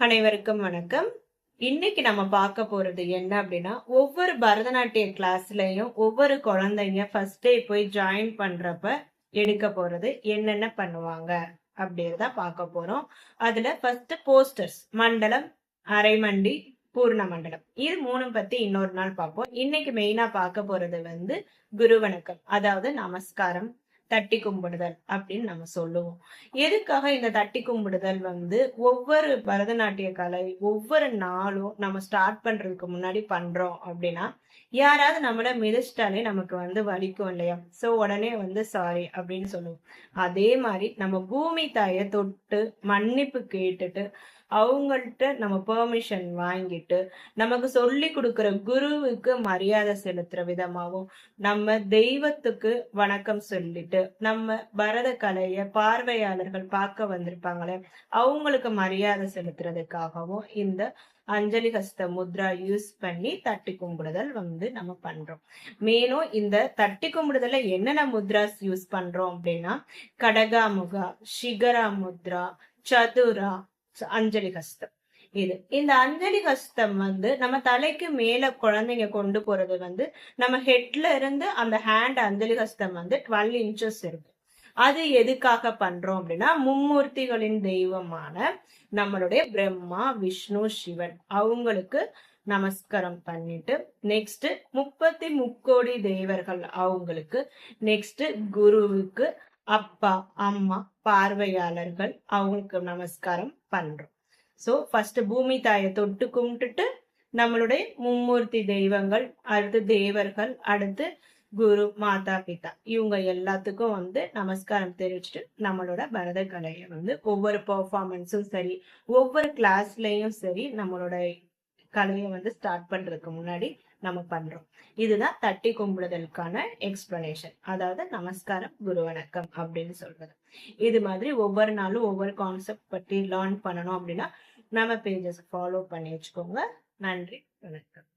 அனைவருக்கும் வணக்கம். இன்னைக்கு நம்ம பார்க்க போறது என்ன அப்படின்னா, ஒவ்வொரு பரதநாட்டிய கிளாஸ்லயும் ஒவ்வொரு குழந்தைங்க ஃபர்ஸ்ட் டே போய் ஜாயின் பண்றப்ப எடுக்க போறது என்னென்ன பண்ணுவாங்க அப்படின்றத பார்க்க போறோம். அதுல ஃபர்ஸ்ட் போஸ்டர்ஸ், மண்டலம், அரைமண்டி, பூர்ண மண்டலம், இது மூணும் பத்தி இன்னொரு நாள் பார்ப்போம். இன்னைக்கு மெயினா பார்க்க போறது குரு வணக்கம், அதாவது நமஸ்காரம், தட்டி கும்பிடுதல் அப்படின்னு நம்ம சொல்லுவோம். எதுக்காக இந்த தட்டி கும்பிடுதல் ஒவ்வொரு பரதநாட்டிய கலை ஒவ்வொரு நாளும் நம்ம ஸ்டார்ட் பண்றதுக்கு முன்னாடி பண்றோம் அப்படின்னா, யாராவது நம்மள மிதிச்சிட்டாலே நமக்கு வலிக்கும் இல்லையா? சோ உடனே சாரி அப்படின்னு சொல்லுவோம். அதே மாதிரி நம்ம பூமி தாயை தொட்டு மன்னிப்பு கேட்டுட்டு அவங்கள்ட்ட நம்ம பெர்மிஷன் வாங்கிட்டு நமக்கு சொல்லி கொடுக்கிற குருவுக்கு மரியாதை செலுத்துற விதமாகவும், நம்ம தெய்வத்துக்கு வணக்கம் சொல்லிட்டு நம்ம பரத கலைய பார்வையாளர்கள் பார்க்க வந்திருப்பாங்களே அவங்களுக்கு மரியாதை செலுத்துறதுக்காகவும் இந்த அஞ்சலி ஹஸ்த முத்ரா யூஸ் பண்ணி தட்டி கும்பிடுதல் நம்ம பண்றோம். மேலும் இந்த தட்டி கும்பிடுதல என்னென்ன முத்ராஸ் யூஸ் பண்றோம் அப்படின்னா, கடகாமுகா, சிகரா முத்ரா, சதுரா, அஞ்சலி ஹஸ்தம். இந்த அஞ்சலி ஹஸ்தம் நம்ம தலைக்கு மேல குழந்தைங்க கொண்டு போறது நம்ம ஹெட்ல இருந்து அந்த ஹேண்ட் அஞ்சலி ஹஸ்தம் 12 இன்ச்சஸ் இருக்கு. அது எதுக்காக பண்றோம் அப்படின்னா, மும்மூர்த்திகளின் தெய்வமான நம்மளுடைய பிரம்மா, விஷ்ணு, சிவன் அவங்களுக்கு நமஸ்காரம் பண்ணிட்டு, நெக்ஸ்ட் 33 தேவர்கள் அவங்களுக்கு, நெக்ஸ்ட் குருவுக்கு, அப்பா அம்மா பார்வையாளர்கள் அவங்களுக்கு நமஸ்காரம் பண்றோம். சோ ஃபர்ஸ்ட் பூமி தாயை தொட்டு கும்பிட்டுட்டு நம்மளுடைய மும்மூர்த்தி தெய்வங்கள், அடுத்து தேவர்கள், அடுத்து குரு, மாதா, பிதா இவங்க எல்லாத்துக்கும் நமஸ்காரம் தெரிவிச்சுட்டு நம்மளோட பரத கலையை ஒவ்வொரு பெர்ஃபார்மன்ஸும் சரி, ஒவ்வொரு கிளாஸ்லயும் சரி, நம்மளோட கலையை ஸ்டார்ட் பண்றதுக்கு முன்னாடி நம்ம பண்றோம். இதுதான் தட்டி கும்பிடுதலுக்கான எக்ஸ்பிளனேஷன், அதாவது நமஸ்காரம், குரு வணக்கம் அப்படின்னு சொல்றது. இது மாதிரி ஒவ்வொரு நாளும் ஒவ்வொரு கான்செப்ட் பத்தி லேர்ன் பண்ணணும் அப்படின்னா நம்ம பேஜஸ் ஃபாலோ பண்ணி வச்சுக்கோங்க. நன்றி, வணக்கம்.